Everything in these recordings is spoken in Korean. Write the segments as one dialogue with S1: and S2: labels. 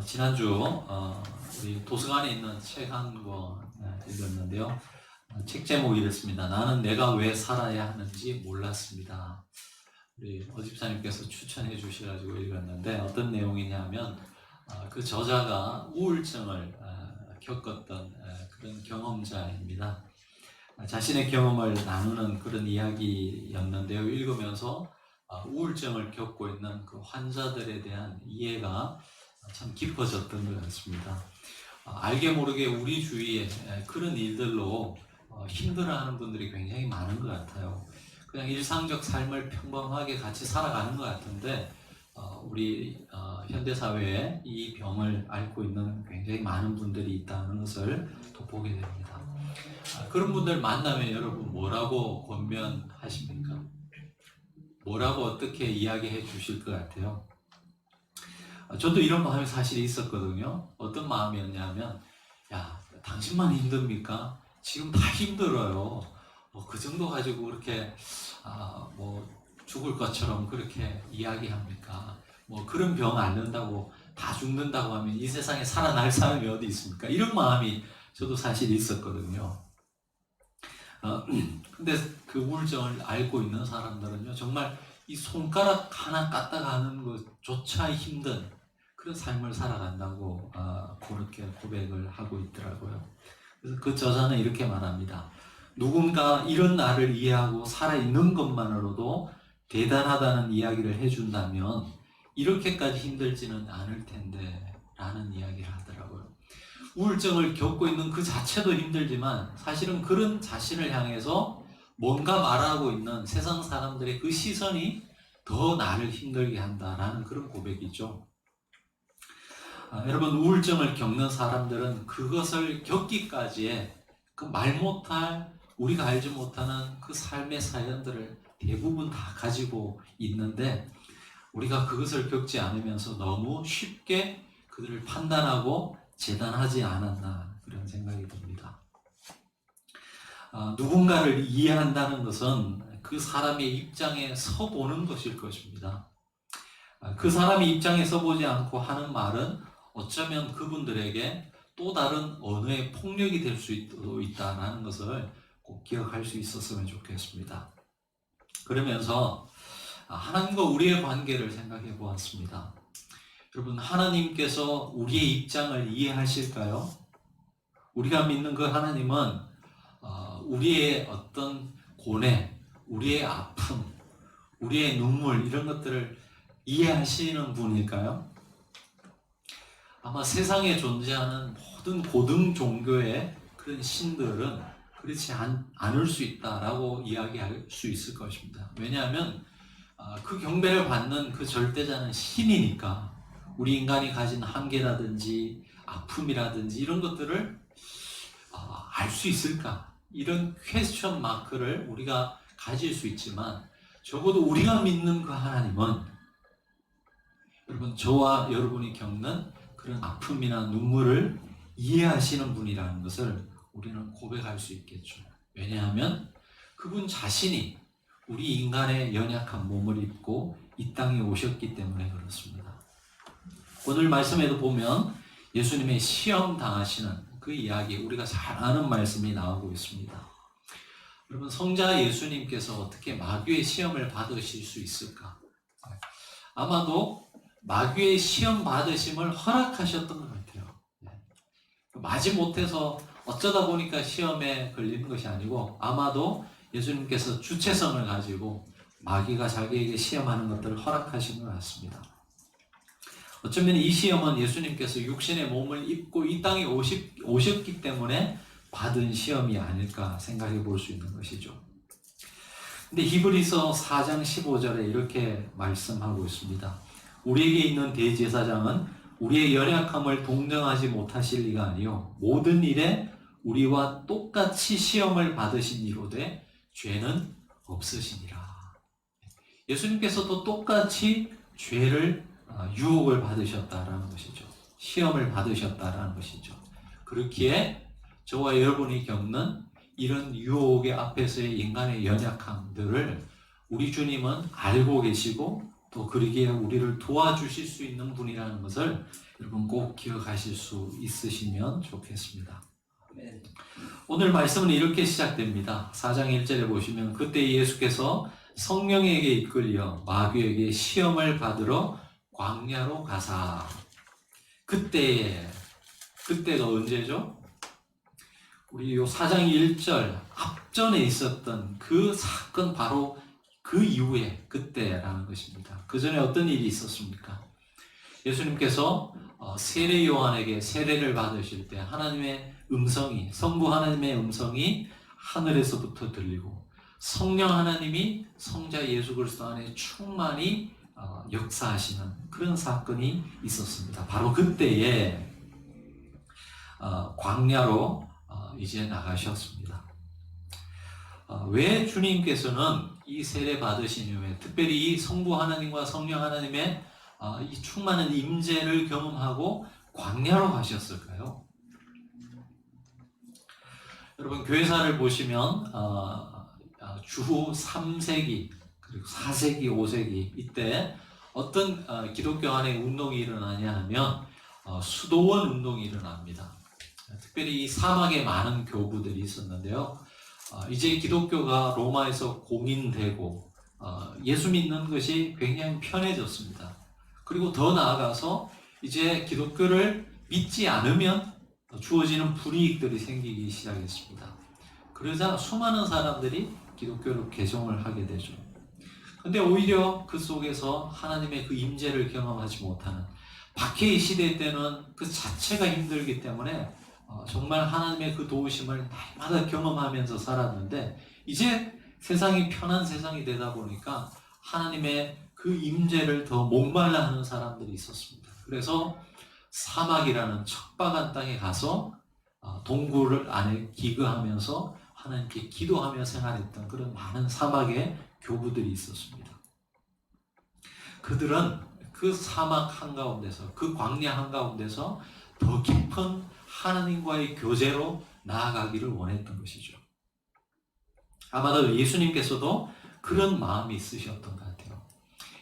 S1: 지난주 우리 도서관에 있는 책 한 권 읽었는데요. 책 제목이 이렇습니다. 나는 내가 왜 살아야 하는지 몰랐습니다. 우리 어집사님께서 추천해 주셔가지고 읽었는데 어떤 내용이냐면 그 저자가 우울증을 겪었던 그런 경험자입니다. 자신의 경험을 나누는 그런 이야기였는데요. 읽으면서 우울증을 겪고 있는 그 환자들에 대한 이해가 참 깊어졌던 것 같습니다. 알게 모르게 우리 주위에 그런 일들로 힘들어하는 분들이 굉장히 많은 것 같아요. 그냥 일상적 삶을 평범하게 같이 살아가는 것 같은데 우리 현대사회에 이 병을 앓고 있는 굉장히 많은 분들이 있다는 것을 또 보게 됩니다. 그런 분들 만나면 여러분 뭐라고 권면하십니까? 뭐라고 어떻게 이야기해 주실 것 같아요? 저도 이런 마음이 사실 있었거든요. 어떤 마음이었냐면, 야, 당신만 힘듭니까? 지금 다 힘들어요. 그 정도 가지고 그렇게 죽을 것처럼 그렇게 이야기합니까? 그런 병 앓는다고 다 죽는다고 하면 이 세상에 살아날 사람이 어디 있습니까? 이런 마음이 저도 사실 있었거든요. 근데 그 우울증을 앓고 있는 사람들은요, 정말 이 손가락 하나 까딱하는 것조차 힘든 그런 삶을 살아간다고 그렇게 고백을 하고 있더라고요. 그래서 그 저자는 이렇게 말합니다. 누군가 이런 나를 이해하고 살아있는 것만으로도 대단하다는 이야기를 해준다면 이렇게까지 힘들지는 않을 텐데 라는 이야기를 하더라고요. 우울증을 겪고 있는 그 자체도 힘들지만 사실은 그런 자신을 향해서 뭔가 말하고 있는 세상 사람들의 그 시선이 더 나를 힘들게 한다라는 그런 고백이죠. 여러분, 우울증을 겪는 사람들은 그것을 겪기까지의 그 말 못할, 우리가 알지 못하는 그 삶의 사연들을 대부분 다 가지고 있는데 우리가 그것을 겪지 않으면서 너무 쉽게 그들을 판단하고 재단하지 않았나 그런 생각이 듭니다. 누군가를 이해한다는 것은 그 사람의 입장에 서보는 것일 것입니다. 그 사람의 입장에 서보지 않고 하는 말은 어쩌면 그분들에게 또 다른 언어의 폭력이 될 수도 있다는 것을 꼭 기억할 수 있었으면 좋겠습니다. 그러면서 하나님과 우리의 관계를 생각해 보았습니다. 여러분, 하나님께서 우리의 입장을 이해하실까요? 우리가 믿는 그 하나님은 우리의 어떤 고뇌, 우리의 아픔, 우리의 눈물 이런 것들을 이해하시는 분일까요? 아마 세상에 존재하는 모든 고등 종교의 그런 신들은 그렇지 않을 수 있다라고 이야기할 수 있을 것입니다. 왜냐하면 그 경배를 받는 그 절대자는 신이니까 우리 인간이 가진 한계라든지 아픔이라든지 이런 것들을 알 수 있을까? 이런 퀘스천 마크를 우리가 가질 수 있지만 적어도 우리가 믿는 그 하나님은 여러분, 저와 여러분이 겪는 그런 아픔이나 눈물을 이해하시는 분이라는 것을 우리는 고백할 수 있겠죠. 왜냐하면 그분 자신이 우리 인간의 연약한 몸을 입고 이 땅에 오셨기 때문에 그렇습니다. 오늘 말씀에도 보면 예수님의 시험 당하시는 그 이야기, 우리가 잘 아는 말씀이 나오고 있습니다. 여러분, 성자 예수님께서 어떻게 마귀의 시험을 받으실 수 있을까? 아마도 마귀의 시험 받으심을 허락하셨던 것 같아요. 마지 못해서 어쩌다 보니까 시험에 걸리는 것이 아니고 아마도 예수님께서 주체성을 가지고 마귀가 자기에게 시험하는 것들을 허락하신 것 같습니다. 어쩌면 이 시험은 예수님께서 육신의 몸을 입고 이 땅에 오셨기 때문에 받은 시험이 아닐까 생각해 볼 수 있는 것이죠. 근데 히브리서 4장 15절에 이렇게 말씀하고 있습니다. 우리에게 있는 대제사장은 우리의 연약함을 동정하지 못하실 리가 아니요 모든 일에 우리와 똑같이 시험을 받으신 이로되 죄는 없으시니라. 예수님께서도 똑같이 죄를 유혹을 받으셨다라는 것이죠. 시험을 받으셨다라는 것이죠. 그렇기에 저와 여러분이 겪는 이런 유혹의 앞에서의 인간의 연약함들을 우리 주님은 알고 계시고 또 그러기에 우리를 도와주실 수 있는 분이라는 것을 여러분 꼭 기억하실 수 있으시면 좋겠습니다. 오늘 말씀은 이렇게 시작됩니다. 4장 1절에 보시면 그때 예수께서 성령에게 이끌려 마귀에게 시험을 받으러 광야로 가사. 그때가 언제죠? 우리 요 4장 1절 앞전에 있었던 그 사건 바로 그 이후에 그때라는 것입니다. 그 전에 어떤 일이 있었습니까? 예수님께서 세례 요한에게 세례를 받으실 때 하나님의 음성이, 성부 하나님의 음성이 하늘에서부터 들리고 성령 하나님이 성자 예수 그리스도 안에 충만히 역사하시는 그런 사건이 있었습니다. 바로 그때에 광야로 이제 나가셨습니다. 왜 주님께서는 이 세례 받으신 이후에 특별히 이 성부 하나님과 성령 하나님의 이 충만한 임재를 경험하고 광야로 가셨을까요? 여러분 교회사를 보시면 주후 3세기 그리고 4세기 5세기 이때 어떤 기독교 안에 운동이 일어나냐 하면 수도원 운동이 일어납니다. 특별히 이 사막에 많은 교부들이 있었는데요. 이제 기독교가 로마에서 공인되고 예수 믿는 것이 굉장히 편해졌습니다. 그리고 더 나아가서 이제 기독교를 믿지 않으면 주어지는 불이익들이 생기기 시작했습니다. 그러자 수많은 사람들이 기독교를 개종을 하게 되죠. 근데 오히려 그 속에서 하나님의 그 임재를 경험하지 못하는 박해의 시대 때는 그 자체가 힘들기 때문에 정말 하나님의 그 도우심을 날마다 경험하면서 살았는데 이제 세상이 편한 세상이 되다 보니까 하나님의 그 임재를 더 목말라 하는 사람들이 있었습니다. 그래서 사막이라는 척박한 땅에 가서 동굴을 안에 기거하면서 하나님께 기도하며 생활했던 그런 많은 사막의 교부들이 있었습니다. 그들은 그 사막 한가운데서 그 광야 한가운데서 더 깊은 하나님과의 교제로 나아가기를 원했던 것이죠. 아마도 예수님께서도 그런 마음이 있으셨던 것 같아요.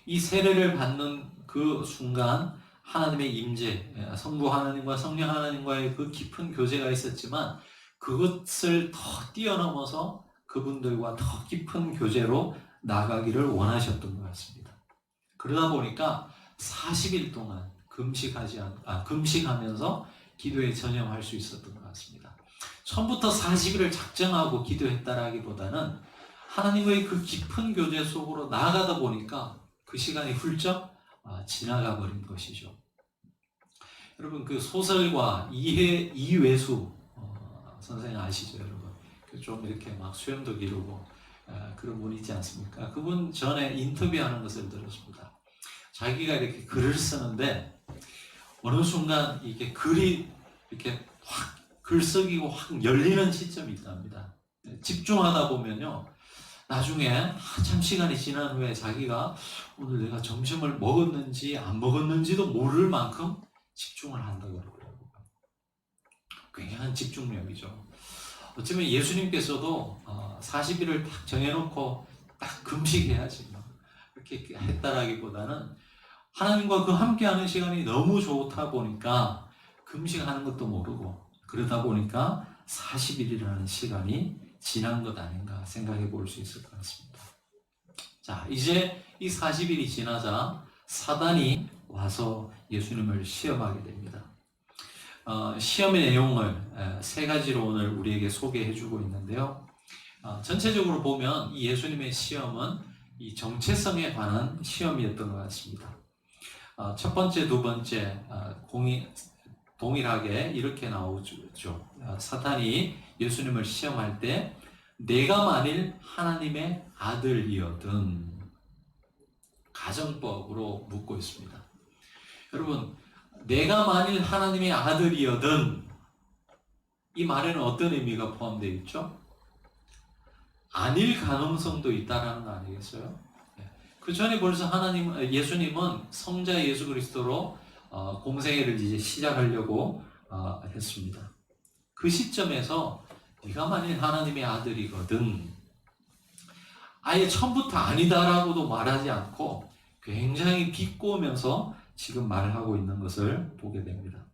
S1: 이 세례를 받는 그 순간 하나님의 임재, 성부 하나님과 성령 하나님과의 그 깊은 교제가 있었지만 그것을 더 뛰어넘어서 그분들과 더 깊은 교제로 나가기를 원하셨던 것 같습니다. 그러다 보니까 40일 동안 금식하면서 기도에 전념할 수 있었던 것 같습니다. 처음부터 40일을 작정하고 기도했다라기보다는 하나님의 그 깊은 교제 속으로 나아가다 보니까 그 시간이 훌쩍 지나가 버린 것이죠. 여러분 그 소설가 이회수 선생님 아시죠, 여러분? 좀 이렇게 막 수염도 기르고 그런 분 있지 않습니까? 그분 전에 인터뷰하는 것을 들었습니다. 자기가 이렇게 글을 쓰는데 어느 순간 이게 글이 이렇게 확 글쓰기고 확 열리는 시점이 있답니다. 집중하다 보면요, 나중에 한참 시간이 지난 후에 자기가 오늘 내가 점심을 먹었는지 안 먹었는지도 모를 만큼 집중을 한다고 그러더라고요. 굉장한 집중력이죠. 어쩌면 예수님께서도 40일을 딱 정해놓고 딱 금식해야지 이렇게 했다라기보다는 하나님과 그 함께하는 시간이 너무 좋다 보니까 금식하는 것도 모르고 그러다 보니까 40일이라는 시간이 지난 것 아닌가 생각해 볼 수 있을 것 같습니다. 자, 이제 이 40일이 지나자 사단이 와서 예수님을 시험하게 됩니다. 시험의 내용을 세 가지로 오늘 우리에게 소개해 주고 있는데요. 전체적으로 보면 이 예수님의 시험은 이 정체성에 관한 시험이었던 것 같습니다. 첫 번째, 두 번째 동일하게 이렇게 나오죠. 사탄이 예수님을 시험할 때 내가 만일 하나님의 아들이거든 가정법으로 묻고 있습니다. 여러분, 내가 만일 하나님의 아들이거든 이 말에는 어떤 의미가 포함되어 있죠? 아닐 가능성도 있다라는 거 아니겠어요? 그 전에 벌써 예수님은 성자 예수 그리스도로 공생애를 이제 시작하려고 했습니다. 그 시점에서 네가 만일 하나님의 아들이거든 아예 처음부터 아니다라고도 말하지 않고 굉장히 비꼬면서 지금 말을 하고 있는 것을 보게 됩니다.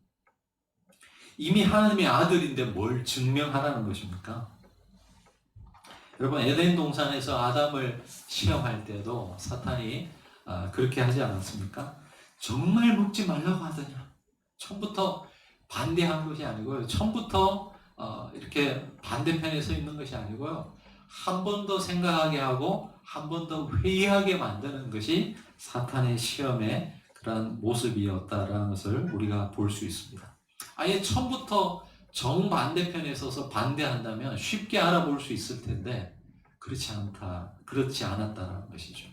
S1: 이미 하나님의 아들인데 뭘 증명하라는 것입니까? 여러분, 에덴 동산에서 아담을 시험할 때도 사탄이 그렇게 하지 않았습니까? 정말 먹지 말라고 하더냐? 처음부터 반대한 것이 아니고요. 처음부터 이렇게 반대편에 서 있는 것이 아니고요. 한 번 더 생각하게 하고 한 번 더 회의하게 만드는 것이 사탄의 시험의 그런 모습이었다라는 것을 우리가 볼 수 있습니다. 아예 처음부터 정반대편에 서서 반대한다면 쉽게 알아볼 수 있을 텐데 그렇지 않았다라는 것이죠.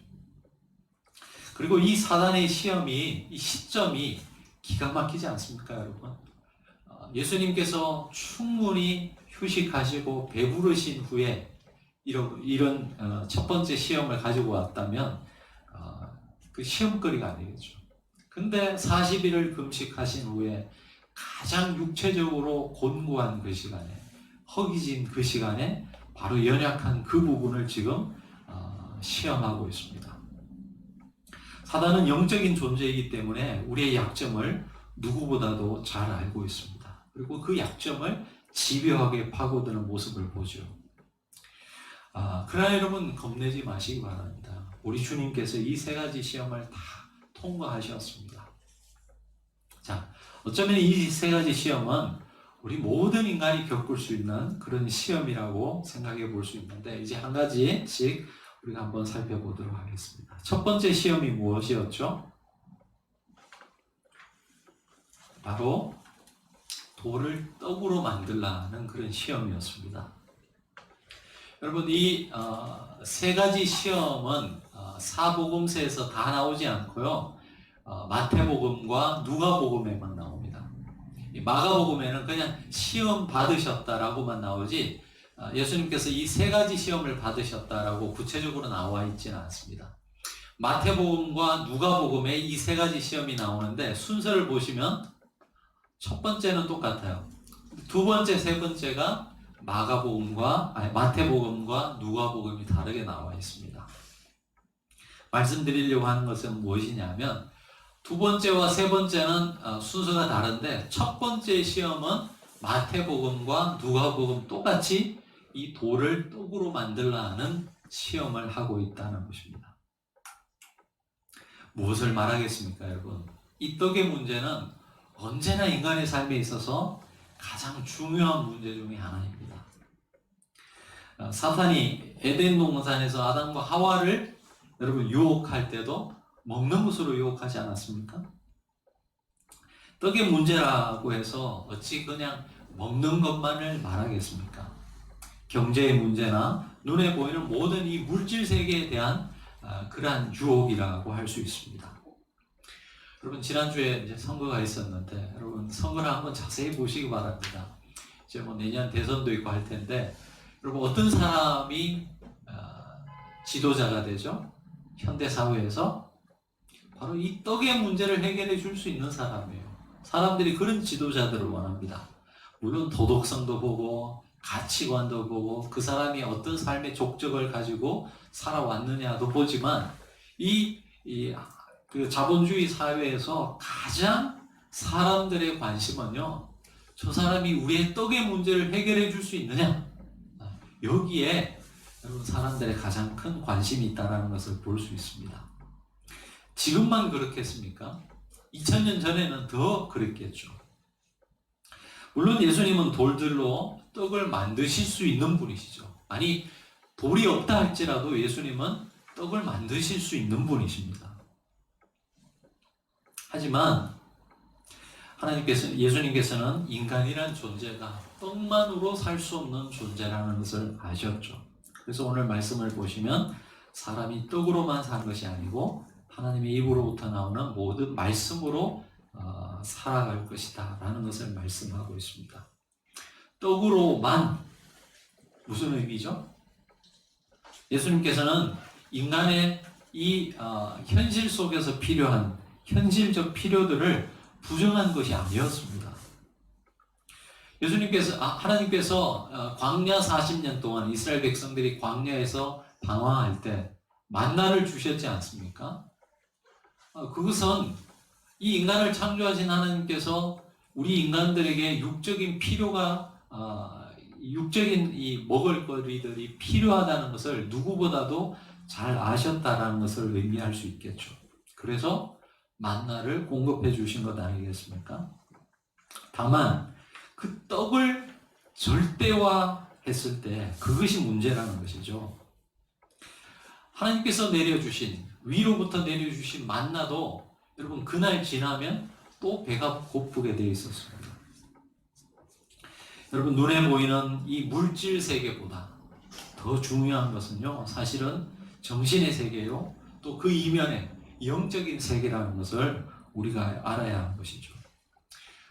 S1: 그리고 이 사단의 시험이, 이 시점이 기가 막히지 않습니까, 여러분? 예수님께서 충분히 휴식하시고 배부르신 후에 이런 첫 번째 시험을 가지고 왔다면 그 시험거리가 아니겠죠. 근데 40일을 금식하신 후에 가장 육체적으로 곤고한 그 시간에, 허기진 그 시간에 바로 연약한 그 부분을 지금 시험하고 있습니다. 사단은 영적인 존재이기 때문에 우리의 약점을 누구보다도 잘 알고 있습니다. 그리고 그 약점을 집요하게 파고드는 모습을 보죠. 그러나 여러분, 겁내지 마시기 바랍니다. 우리 주님께서 이 세 가지 시험을 다 통과하셨습니다. 자, 어쩌면 이 세 가지 시험은 우리 모든 인간이 겪을 수 있는 그런 시험이라고 생각해 볼 수 있는데, 이제 한 가지씩 우리가 한번 살펴보도록 하겠습니다. 첫 번째 시험이 무엇이었죠? 바로 돌을 떡으로 만들라는 그런 시험이었습니다. 여러분, 이 세 가지 시험은 사복음서에서 다 나오지 않고요. 마태복음과 누가복음에만 나옵니다. 마가복음에는 그냥 시험 받으셨다라고만 나오지 예수님께서 이 세 가지 시험을 받으셨다라고 구체적으로 나와 있지는 않습니다. 마태복음과 누가복음에 이 세 가지 시험이 나오는데 순서를 보시면 첫 번째는 똑같아요. 두 번째, 세 번째가 마태복음과 누가복음이 다르게 나와 있습니다. 말씀드리려고 하는 것은 무엇이냐면 두 번째와 세 번째는 순서가 다른데 첫 번째 시험은 마태복음과 누가복음 똑같이 이 돌을 떡으로 만들라는 시험을 하고 있다는 것입니다. 무엇을 말하겠습니까, 여러분? 이 떡의 문제는 언제나 인간의 삶에 있어서 가장 중요한 문제 중에 하나입니다. 사탄이 에덴 동산에서 아담과 하와를 여러분 유혹할 때도 먹는 것으로 유혹하지 않았습니까? 떡의 문제라고 해서 어찌 그냥 먹는 것만을 말하겠습니까? 경제의 문제나 눈에 보이는 모든 이 물질 세계에 대한 그러한 유혹이라고 할 수 있습니다. 여러분, 지난주에 이제 선거가 있었는데 여러분 선거를 한번 자세히 보시기 바랍니다. 이제 뭐 내년 대선도 있고 할 텐데 여러분 어떤 사람이 지도자가 되죠? 현대 사회에서 바로 이 떡의 문제를 해결해 줄 수 있는 사람이에요. 사람들이 그런 지도자들을 원합니다. 물론 도덕성도 보고 가치관도 보고 그 사람이 어떤 삶의 족적을 가지고 살아왔느냐도 보지만 그 자본주의 사회에서 가장 사람들의 관심은요, 저 사람이 우리의 떡의 문제를 해결해 줄 수 있느냐, 여기에 여러분 사람들의 가장 큰 관심이 있다는 것을 볼 수 있습니다. 지금만 그렇겠습니까? 2000년 전에는 더 그랬겠죠. 물론 예수님은 돌들로 떡을 만드실 수 있는 분이시죠. 아니, 돌이 없다 할지라도 예수님은 떡을 만드실 수 있는 분이십니다. 하지만 예수님께서는 인간이란 존재가 떡만으로 살 수 없는 존재라는 것을 아셨죠. 그래서 오늘 말씀을 보시면 사람이 떡으로만 사는 것이 아니고 하나님의 입으로부터 나오는 모든 말씀으로 살아갈 것이다 라는 것을 말씀하고 있습니다. 떡으로만 무슨 의미죠? 예수님께서는 인간의 이 현실 속에서 필요한 현실적 필요들을 부정한 것이 아니었습니다. 하나님께서 광야 40년 동안 이스라엘 백성들이 광야에서 방황할 때 만나를 주셨지 않습니까? 그것은 이 인간을 창조하신 하나님께서 우리 인간들에게 육적인 필요가 육적인 이 먹을거리들이 필요하다는 것을 누구보다도 잘 아셨다라는 것을 의미할 수 있겠죠. 그래서 만나를 공급해 주신 것 아니겠습니까? 다만 그 떡을 절대화했을 때 그것이 문제라는 것이죠. 하나님께서 내려주신 위로부터 내려주신 만나도 여러분 그날 지나면 또 배가 고프게 되어 있었습니다. 여러분 눈에 보이는 이 물질 세계보다 더 중요한 것은요 사실은 정신의 세계요 또 그 이면에 영적인 세계라는 것을 우리가 알아야 하는 것이죠.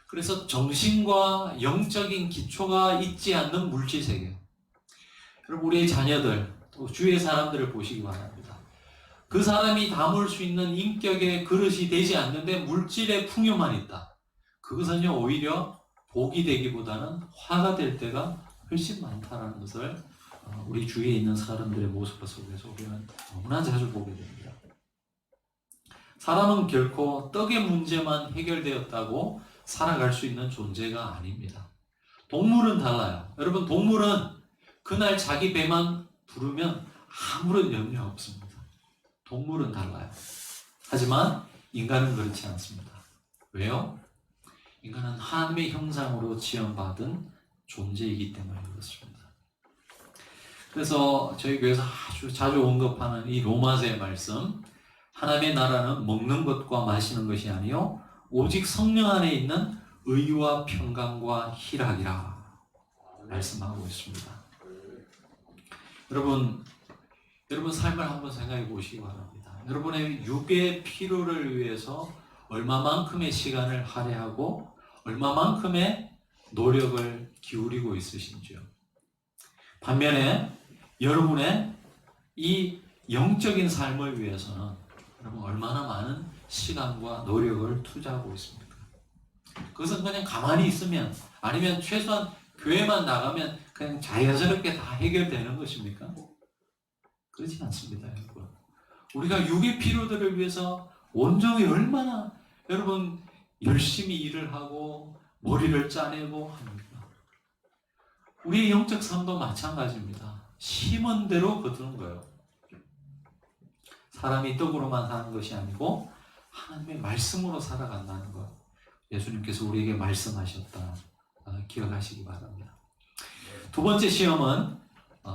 S1: 그래서 정신과 영적인 기초가 있지 않는 물질 세계, 여러분 우리의 자녀들 또 주위의 사람들을 보시기 바랍니다. 그 사람이 담을 수 있는 인격의 그릇이 되지 않는데 물질의 풍요만 있다. 그것은요 오히려 복이 되기보다는 화가 될 때가 훨씬 많다는 것을 우리 주위에 있는 사람들의 모습 속에서 우리는 너무나 자주 보게 됩니다. 사람은 결코 떡의 문제만 해결되었다고 살아갈 수 있는 존재가 아닙니다. 동물은 달라요. 여러분 동물은 그날 자기 배만 부르면 아무런 염려 없습니다. 동물은 달라요. 하지만 인간은 그렇지 않습니다. 왜요? 인간은 하나님의 형상으로 지음받은 존재이기 때문에 그렇습니다. 그래서 저희 교회에서 아주 자주 언급하는 이 로마서의 말씀, 하나님의 나라는 먹는 것과 마시는 것이 아니요 오직 성령 안에 있는 의와 평강과 희락이라 말씀하고 있습니다. 여러분 삶을 한번 생각해 보시기 바랍니다. 여러분의 육의 필요를 위해서 얼마만큼의 시간을 할애하고 얼마만큼의 노력을 기울이고 있으신지요. 반면에 여러분의 이 영적인 삶을 위해서는 여러분 얼마나 많은 시간과 노력을 투자하고 있습니까? 그것은 그냥 가만히 있으면 아니면 최소한 교회만 나가면 그냥 자연스럽게 다 해결되는 것입니까? 그렇지 않습니다, 여러분. 우리가 육의 필요들을 위해서 온종일 얼마나 여러분 열심히 일을 하고 머리를 짜내고 합니까? 우리의 영적 삶도 마찬가지입니다. 심은 대로 거두는 거예요. 사람이 떡으로만 사는 것이 아니고 하나님의 말씀으로 살아간다는 것. 예수님께서 우리에게 말씀하셨다. 기억하시기 바랍니다. 두 번째 시험은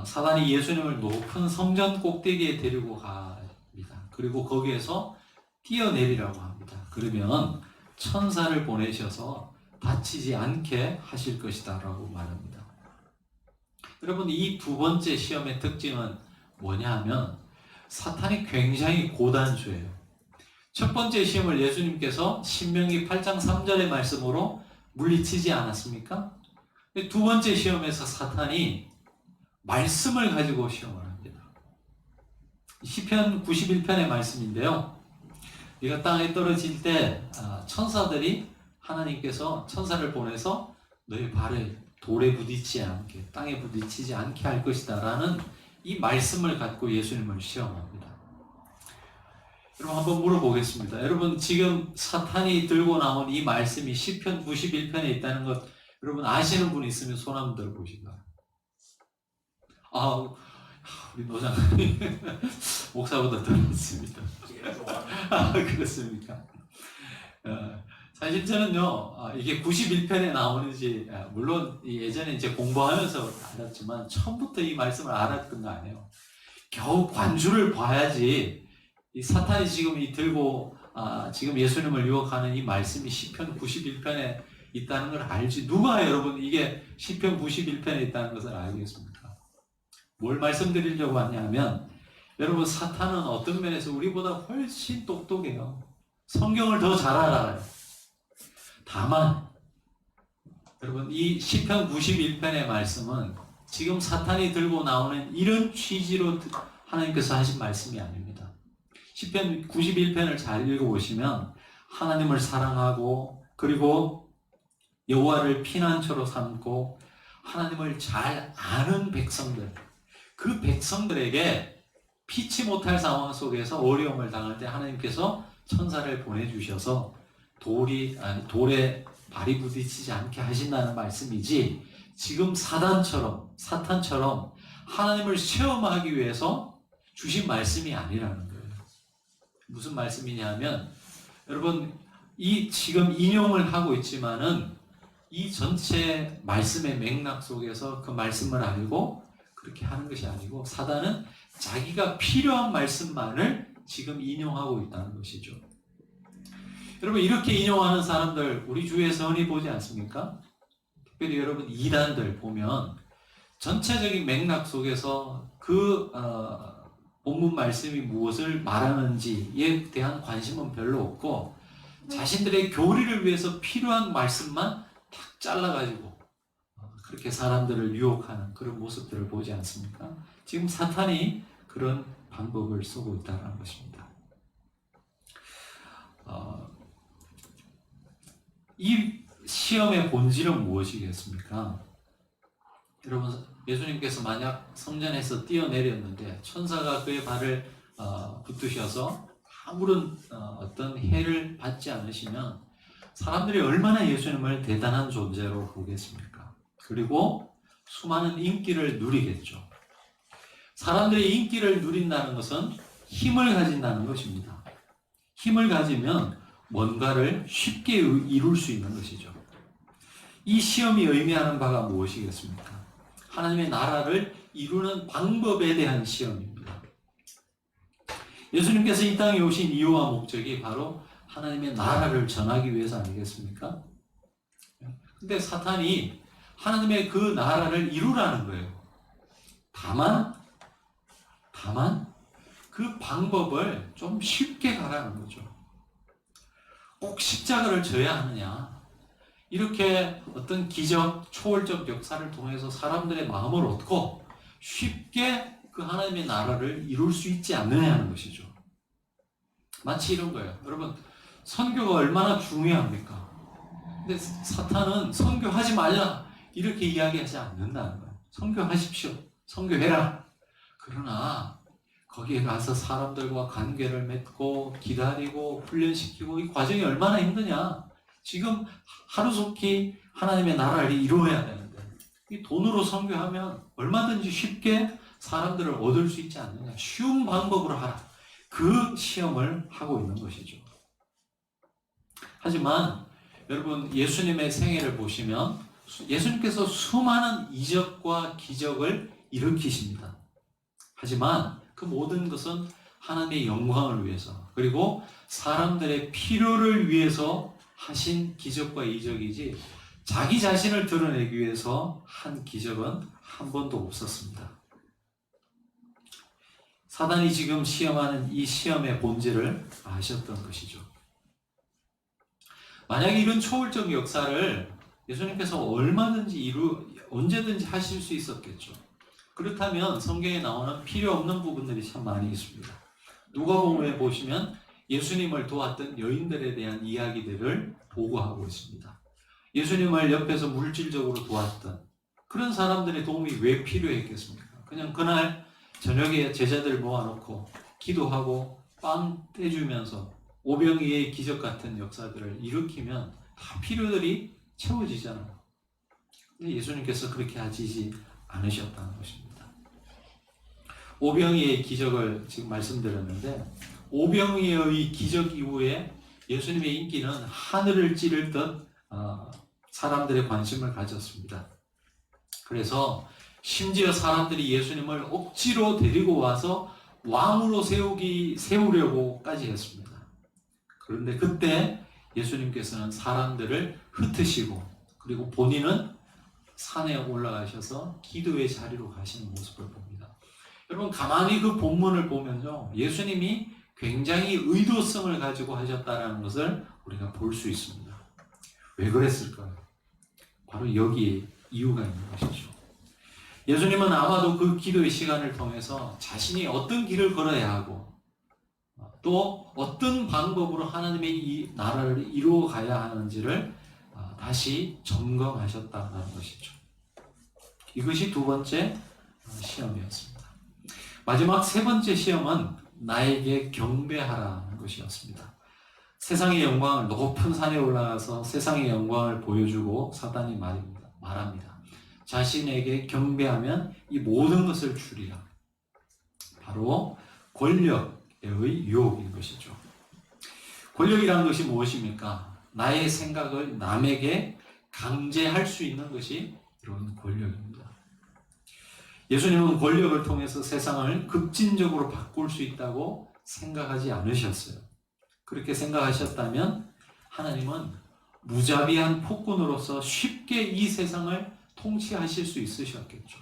S1: 사단이 예수님을 높은 성전 꼭대기에 데리고 갑니다. 그리고 거기에서 뛰어내리라고 합니다. 그러면 천사를 보내셔서 다치지 않게 하실 것이다 라고 말합니다. 여러분 이 두 번째 시험의 특징은 뭐냐 하면 사탄이 굉장히 고단수예요. 첫 번째 시험을 예수님께서 신명기 8장 3절의 말씀으로 물리치지 않았습니까? 두 번째 시험에서 사탄이 말씀을 가지고 시험을 합니다. 시편 91편의 말씀인데요. 네가 땅에 떨어질 때 천사들이 하나님께서 천사를 보내서 너의 발을 돌에 부딪히지 않게 땅에 부딪히지 않게 할 것이다 라는 이 말씀을 갖고 예수님을 시험합니다. 여러분 한번 물어보겠습니다. 여러분 지금 사탄이 들고 나온 이 말씀이 시편 91편에 있다는 것 여러분 아시는 분 있으면 손 한번 들어보시기 바랍니다. 우리 노장님 목사보다 더 있습니다. 그렇습니까? 사실 저는요 이게 91편에 나오는지 물론 예전에 이제 공부하면서 알았지만 처음부터 이 말씀을 알았던 거 아니에요. 겨우 관주를 봐야지 이 사탄이 지금 이 들고 지금 예수님을 유혹하는 이 말씀이 시편 91편에 있다는 걸 알지 누가 여러분 이게 시편 91편에 있다는 것을 알겠습니까? 뭘 말씀드리려고 하냐면 여러분 사탄은 어떤 면에서 우리보다 훨씬 똑똑해요. 성경을 더 잘 알아요. 다만 여러분 이 시편 91편의 말씀은 지금 사탄이 들고 나오는 이런 취지로 하나님께서 하신 말씀이 아닙니다. 시편 91편을 잘 읽어보시면 하나님을 사랑하고 그리고 여호와를 피난처로 삼고 하나님을 잘 아는 백성들 그 백성들에게 피치 못할 상황 속에서 어려움을 당할 때 하나님께서 천사를 보내주셔서 돌에 발이 부딪히지 않게 하신다는 말씀이지, 지금 사탄처럼 하나님을 시험하기 위해서 주신 말씀이 아니라는 거예요. 무슨 말씀이냐면, 여러분, 이 지금 인용을 하고 있지만은 이 전체 말씀의 맥락 속에서 그 말씀을 알고 그렇게 하는 것이 아니고, 사단은 자기가 필요한 말씀만을 지금 인용하고 있다는 것이죠. 여러분, 이렇게 인용하는 사람들 우리 주위에서 흔히 보지 않습니까? 특별히 여러분 이단들 보면 전체적인 맥락 속에서 그 본문 말씀이 무엇을 말하는지에 대한 관심은 별로 없고, 자신들의 교리를 위해서 필요한 말씀만 탁 잘라가지고 그렇게 사람들을 유혹하는 그런 모습들을 보지 않습니까? 지금 사탄이 그런 방법을 쓰고 있다는 것입니다. 이 시험의 본질은 무엇이겠습니까? 여러분, 예수님께서 만약 성전에서 뛰어내렸는데 천사가 그의 발을 붙드셔서 아무런 어떤 해를 받지 않으시면 사람들이 얼마나 예수님을 대단한 존재로 보겠습니까? 그리고 수많은 인기를 누리겠죠. 사람들이 인기를 누린다는 것은 힘을 가진다는 것입니다. 힘을 가지면 뭔가를 쉽게 이룰 수 있는 것이죠. 이 시험이 의미하는 바가 무엇이겠습니까? 하나님의 나라를 이루는 방법에 대한 시험입니다. 예수님께서 이 땅에 오신 이유와 목적이 바로 하나님의 나라를 전하기 위해서 아니겠습니까? 근데 사탄이 하나님의 그 나라를 이루라는 거예요. 다만 그 방법을 좀 쉽게 가라는 거죠. 꼭 십자가를 져야 하느냐, 이렇게 어떤 기적, 초월적 역사를 통해서 사람들의 마음을 얻고 쉽게 그 하나님의 나라를 이룰 수 있지 않느냐는 것이죠. 마치 이런 거예요. 여러분, 선교가 얼마나 중요합니까? 근데 사탄은 선교하지 말라 이렇게 이야기하지 않는다는 거예요. 선교하십시오. 선교해라. 그러나 거기에 가서 사람들과 관계를 맺고 기다리고 훈련시키고 이 과정이 얼마나 힘드냐. 지금 하루속히 하나님의 나라를 이루어야 되는데 이 돈으로 선교하면 얼마든지 쉽게 사람들을 얻을 수 있지 않느냐. 쉬운 방법으로 하라. 그 시험을 하고 있는 것이죠. 하지만 여러분, 예수님의 생애를 보시면 예수님께서 수많은 이적과 기적을 일으키십니다. 하지만 그 모든 것은 하나님의 영광을 위해서, 그리고 사람들의 필요를 위해서 하신 기적과 이적이지 자기 자신을 드러내기 위해서 한 기적은 한 번도 없었습니다. 사단이 지금 시험하는 이 시험의 본질을 아셨던 것이죠. 만약에 이런 초월적 역사를 예수님께서 언제든지 하실 수 있었겠죠. 그렇다면 성경에 나오는 필요 없는 부분들이 참 많이 있습니다. 누가복음에 보시면 예수님을 도왔던 여인들에 대한 이야기들을 보고하고 있습니다. 예수님을 옆에서 물질적으로 도왔던 그런 사람들의 도움이 왜 필요했겠습니까? 그냥 그날 저녁에 제자들 모아놓고 기도하고 빵 떼주면서 오병이의 기적 같은 역사들을 일으키면 다 필요들이 채워지잖아요. 근데 예수님께서 그렇게 하시지 않으셨다는 것입니다. 오병이의 기적을 지금 말씀드렸는데, 오병이의 기적 이후에 예수님의 인기는 하늘을 찌를 듯 사람들의 관심을 가졌습니다. 그래서 심지어 사람들이 예수님을 억지로 데리고 와서 왕으로 세우려고까지 했습니다. 그런데 그때 예수님께서는 사람들을 흩으시고, 그리고 본인은 산에 올라가셔서 기도의 자리로 가시는 모습을 봅니다. 여러분, 가만히 그 본문을 보면요, 예수님이 굉장히 의도성을 가지고 하셨다는 것을 우리가 볼 수 있습니다. 왜 그랬을까요? 바로 여기에 이유가 있는 것이죠. 예수님은 아마도 그 기도의 시간을 통해서 자신이 어떤 길을 걸어야 하고 또 어떤 방법으로 하나님의 이 나라를 이루어 가야 하는지를 다시 점검하셨다는 것이죠. 이것이 두 번째 시험이었습니다. 마지막 세 번째 시험은 나에게 경배하라는 것이었습니다. 세상의 영광을 높은 산에 올라가서 세상의 영광을 보여주고 사단이 말합니다. 자신에게 경배하면 이 모든 것을 주리라. 바로 권력의 유혹인 것이죠. 권력이라는 것이 무엇입니까? 나의 생각을 남에게 강제할 수 있는 것이 이런 권력입니다. 예수님은 권력을 통해서 세상을 급진적으로 바꿀 수 있다고 생각하지 않으셨어요. 그렇게 생각하셨다면 하나님은 무자비한 폭군으로서 쉽게 이 세상을 통치하실 수 있으셨겠죠.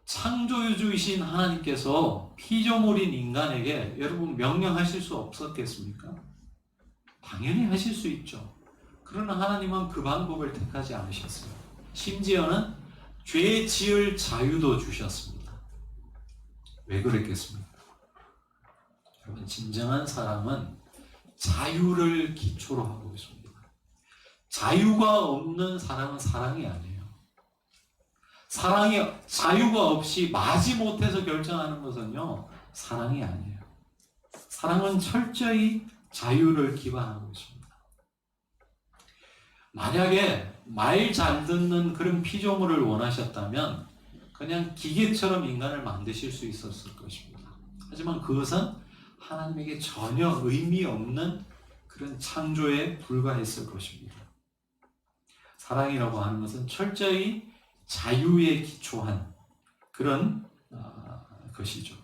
S1: 창조주이신 하나님께서 피조물인 인간에게 여러분 명령하실 수 없었겠습니까? 당연히 하실 수 있죠. 그러나 하나님은 그 방법을 택하지 않으셨어요. 심지어는 죄 지을 자유도 주셨습니다. 왜 그랬겠습니까? 여러분, 진정한 사랑은 자유를 기초로 하고 있습니다. 자유가 없는 사랑은 사랑이 아니에요. 자유가 없이 마지못해서 결정하는 것은요, 사랑이 아니에요. 사랑은 철저히 자유를 기반하고 있습니다. 만약에 말 잘 듣는 그런 피조물을 원하셨다면 그냥 기계처럼 인간을 만드실 수 있었을 것입니다. 하지만 그것은 하나님에게 전혀 의미 없는 그런 창조에 불과했을 것입니다. 사랑이라고 하는 것은 철저히 자유에 기초한 그런 것이죠.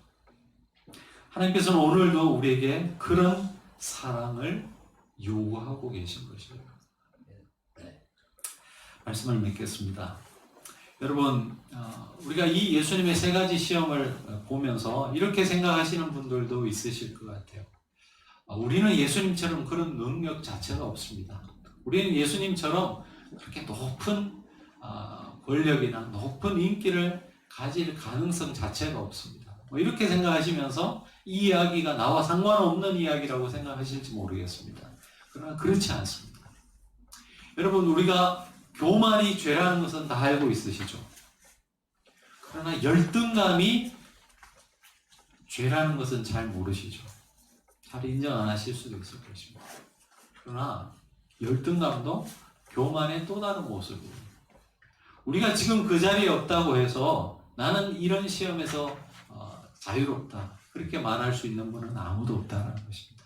S1: 하나님께서는 오늘도 우리에게 그런 사랑을 요구하고 계신 것이에요. 말씀을 맺겠습니다. 여러분, 우리가 이 예수님의 세 가지 시험을 보면서 이렇게 생각하시는 분들도 있으실 것 같아요. 우리는 예수님처럼 그런 능력 자체가 없습니다. 우리는 예수님처럼 그렇게 높은 권력이나 높은 인기를 가질 가능성 자체가 없습니다. 이렇게 생각하시면서 이 이야기가 나와 상관없는 이야기라고 생각하실지 모르겠습니다. 그러나 그렇지 않습니다. 여러분, 우리가 교만이 죄라는 것은 다 알고 있으시죠? 그러나 열등감이 죄라는 것은 잘 모르시죠? 잘 인정 안 하실 수도 있을 것입니다. 그러나 열등감도 교만의 또 다른 모습이에요. 우리가 지금 그 자리에 없다고 해서 나는 이런 시험에서 자유롭다, 그렇게 말할 수 있는 분은 아무도 없다는 것입니다.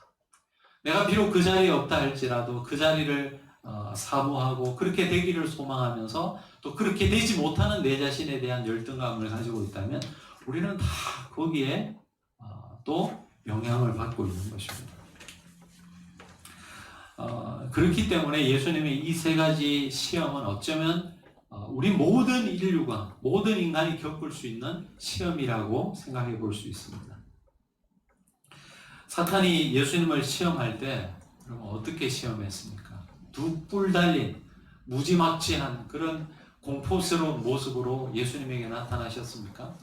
S1: 내가 비록 그 자리에 없다 할지라도 그 자리를 사모하고 그렇게 되기를 소망하면서 또 그렇게 되지 못하는 내 자신에 대한 열등감을 가지고 있다면 우리는 다 거기에 또 영향을 받고 있는 것입니다. 그렇기 때문에 예수님의 이 세 가지 시험은 어쩌면 우리 모든 인류가, 모든 인간이 겪을 수 있는 시험이라고 생각해 볼 수 있습니다. 사탄이 예수님을 시험할 때 어떻게 시험했습니까? 두 뿔 달린 무지막지한 그런 공포스러운 모습으로 예수님에게 나타났습니까?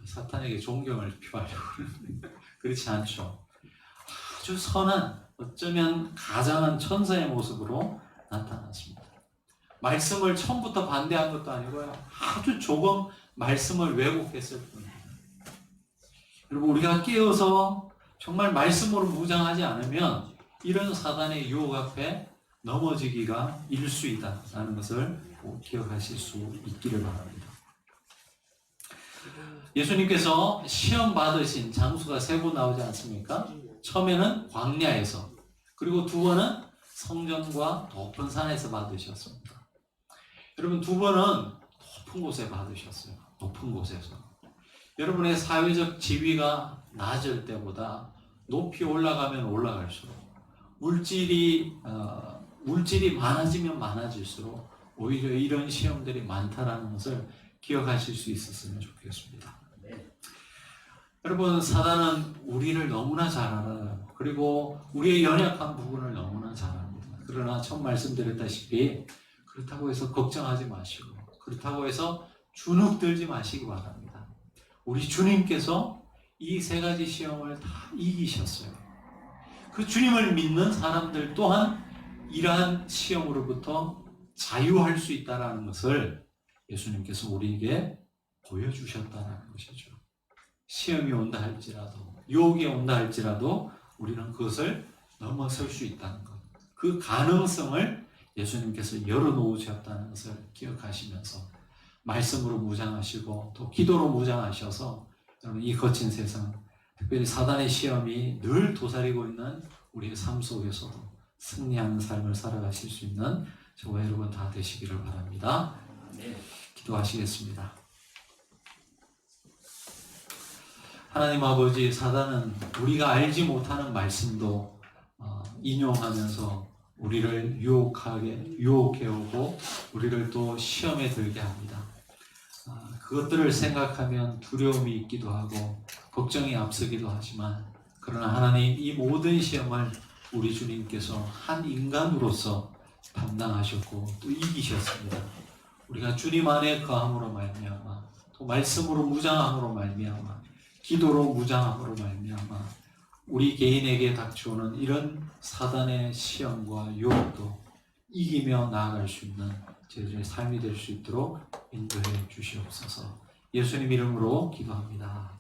S1: 사탄에게 존경을 표하려고 그러는데 그렇지 않죠. 아주 선한, 어쩌면 가장한 천사의 모습으로 나타났습니다. 말씀을 처음부터 반대한 것도 아니고요, 아주 조금 말씀을 왜곡했을 뿐입니다. 여러분, 우리가 깨어서 정말 말씀으로 무장하지 않으면 이런 사단의 유혹 앞에 넘어지기가 일수이다라는 것을 꼭 기억하실 수 있기를 바랍니다. 예수님께서 시험 받으신 장소가 세 번 나오지 않습니까? 처음에는 광야에서, 그리고 두 번은 성전과 높은 산에서 받으셨습니다. 여러분, 두 번은 높은 곳에 받으셨어요. 높은 곳에서. 여러분의 사회적 지위가 낮을 때보다 높이 올라가면 올라갈수록 물질이 많아지면 많아질수록 오히려 이런 시험들이 많다라는 것을 기억하실 수 있었으면 좋겠습니다. 여러분, 사단은 우리를 너무나 잘 알아요. 그리고 우리의 연약한 부분을 너무나 잘 압니다. 그러나 처음 말씀드렸다시피 그렇다고 해서 걱정하지 마시고, 그렇다고 해서 주눅들지 마시기 바랍니다. 우리 주님께서 이 세 가지 시험을 다 이기셨어요. 그 주님을 믿는 사람들 또한 이러한 시험으로부터 자유할 수 있다는 것을 예수님께서 우리에게 보여주셨다는 것이죠. 시험이 온다 할지라도, 유혹이 온다 할지라도 우리는 그것을 넘어설 수 있다는 것. 그 가능성을 예수님께서 열어놓으셨다는 것을 기억하시면서 말씀으로 무장하시고 또 기도로 무장하셔서 여러분 이 거친 세상, 특별히 사단의 시험이 늘 도사리고 있는 우리의 삶 속에서도 승리하는 삶을 살아가실 수 있는 저와 여러분 다 되시기를 바랍니다. 기도하시겠습니다. 하나님 아버지, 사단은 우리가 알지 못하는 말씀도 인용하면서 우리를 유혹해오고 우리를 또 시험에 들게 합니다. 그것들을 생각하면 두려움이 있기도 하고 걱정이 앞서기도 하지만, 그러나 하나님, 이 모든 시험을 우리 주님께서 한 인간으로서 담당하셨고 또 이기셨습니다. 우리가 주님 안에 거함으로 말미암아, 또 말씀으로 무장함으로 말미암아, 기도로 무장함으로 말미암아 우리 개인에게 닥쳐오는 이런 사단의 시험과 유혹도 이기며 나아갈 수 있는 저희들의 삶이 될 수 있도록 인도해 주시옵소서. 예수님 이름으로 기도합니다.